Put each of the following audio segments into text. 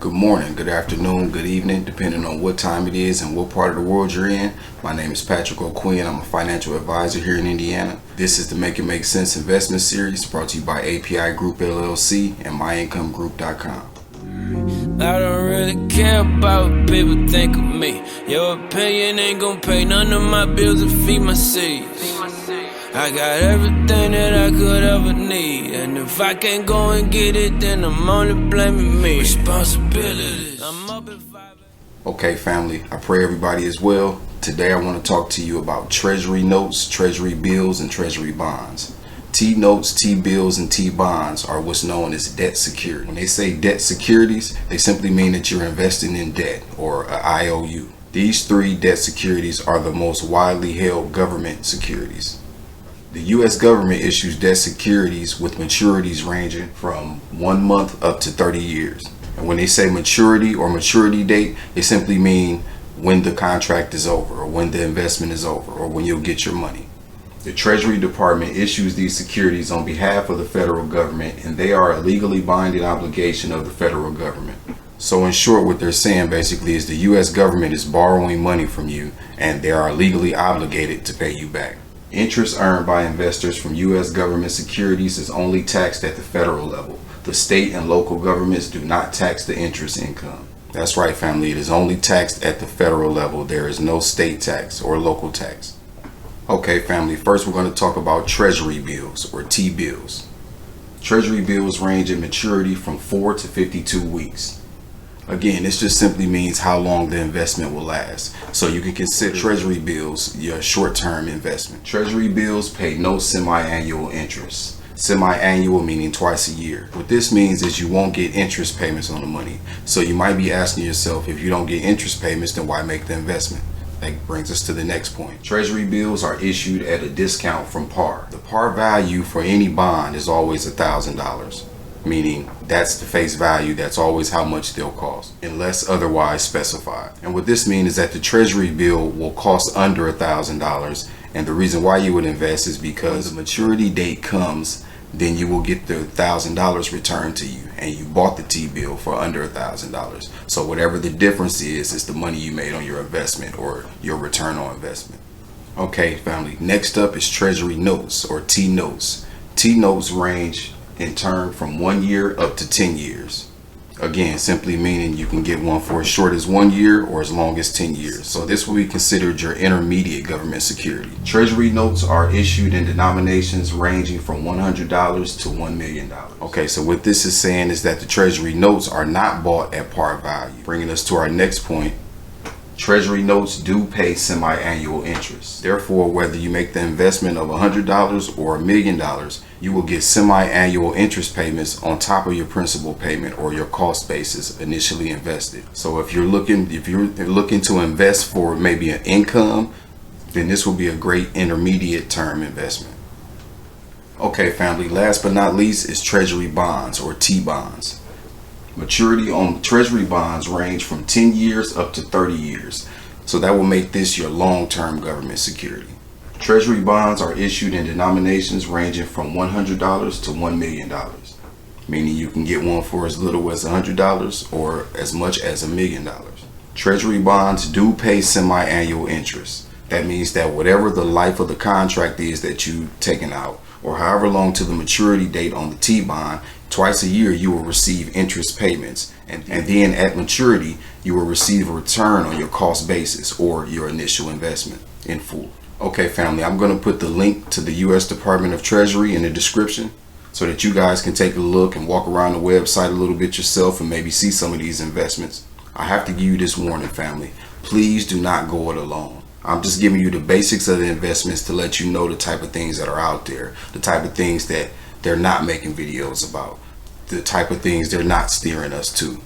Good morning, good afternoon, good evening, depending on what time it is and what part of the world you're in. My name is Patrick O'Quinn. I'm a financial advisor here in Indiana. This is the Make It Make Sense investment series brought to you by API Group LLC and MyIncomeGroup.com. I don't really care about what people think of me. Your opinion ain't gonna pay none of my bills or feed my seeds. I got everything that I could ever need, and if I can't go and get it, then I'm only blaming me. Responsibilities. I'm up at 5. Okay, family, I pray everybody is well. Today I want to talk to you about Treasury Notes, Treasury Bills, and Treasury Bonds. T-notes, T-bills, and T-bonds are what's known as debt securities. When they say debt securities, they simply mean that you're investing in debt, or an IOU. These three debt securities are the most widely held government securities. The U.S. government issues debt securities with maturities ranging from 1 month up to 30 years. And when they say maturity or maturity date, they simply mean when the contract is over, or when the investment is over, or when you'll get your money. The Treasury Department issues these securities on behalf of the federal government, and they are a legally binding obligation of the federal government. So in short, what they're saying basically is the U.S. government is borrowing money from you, and they are legally obligated to pay you back. Interest earned by investors from U.S. government securities is only taxed at the federal level. The state and local governments do not tax the interest income. That's right, family. It is only taxed at the federal level. There is no state tax or local tax. Okay, family, first we're going to talk about Treasury Bills, or T-bills. Treasury bills range in maturity from 4 to 52 weeks. Again, this just simply means how long the investment will last. So you can consider Treasury bills your short-term investment. Treasury bills pay no semi-annual interest. Semi-annual meaning twice a year. What this means is you won't get interest payments on the money. So you might be asking yourself, if you don't get interest payments, then why make the investment? That brings us to the next point. Treasury bills are issued at a discount from par. The par value for any bond is always $1,000. Meaning that's the face value, that's always how much they'll cost, unless otherwise specified. And what this means is that the Treasury bill will cost under $1,000, and the reason why you would invest is because when the maturity date comes, then you will get the $1,000 returned to you, and you bought the T-bill for under $1,000. So whatever the difference is, it's the money you made on your investment or your return on investment. Okay, family, next up is Treasury Notes, or T-notes. T-notes range in term from 1 year up to 10 years. Again, simply meaning you can get one for as short as 1 year or as long as 10 years. So this will be considered your intermediate government security. Treasury notes are issued in denominations ranging from $100 to $1 million. Okay, so what this is saying is that the Treasury notes are not bought at par value. Bringing us to our next point. Treasury notes do pay semi-annual interest. Therefore, whether you make the investment of $100 or $1 million, you will get semi-annual interest payments on top of your principal payment or your cost basis initially invested. So if you're looking to invest for maybe an income, then this will be a great intermediate term investment. Okay, family, last but not least is Treasury Bonds, or T-bonds. Maturity on Treasury bonds range from 10 years up to 30 years. So that will make this your long-term government security. Treasury bonds are issued in denominations ranging from $100 to $1 million. Meaning you can get one for as little as $100 or as much as $1 million. Treasury bonds do pay semi-annual interest. That means that whatever the life of the contract is that you've taken out, or however long to the maturity date on the T-bond, twice a year you will receive interest payments, and then at maturity you will receive a return on your cost basis or your initial investment in full. Okay, family, I'm going to put the link to the U.S. Department of Treasury in the description so that you guys can take a look and walk around the website a little bit yourself and maybe see some of these investments. I have to give you this warning, family. Please do not go it alone. I'm just giving you the basics of the investments to let you know the type of things that are out there, the type of things that they're not making videos about, the type of things they're not steering us to.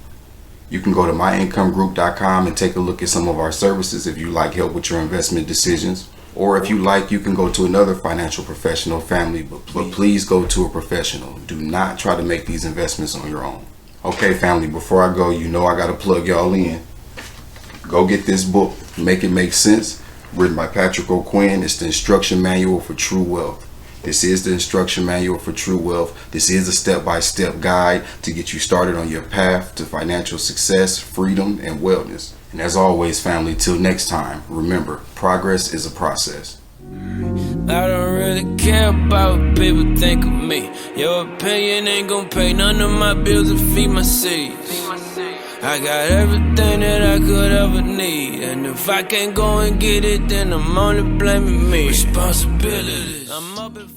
You can go to MyIncomeGroup.com and take a look at some of our services if you like help with your investment decisions. Or if you like, you can go to another financial professional, family, but please go to a professional. Do not try to make these investments on your own. Okay, family, before I go, you know I got to plug y'all in. Go get this book, Make It Make Sense, written by Patrick O'Quinn. It's the instruction manual for true wealth. This is the instruction manual for true wealth. This is a step-by-step guide to get you started on your path to financial success, freedom, and wellness. And as always, family, till next time, remember, progress is a process. I don't really care about what people think of me. Your opinion ain't gon' pay none of my bills or feed my seeds. I got everything that I could ever need, and if I can't go and get it, then I'm only blaming me. Responsibilities, I'm up in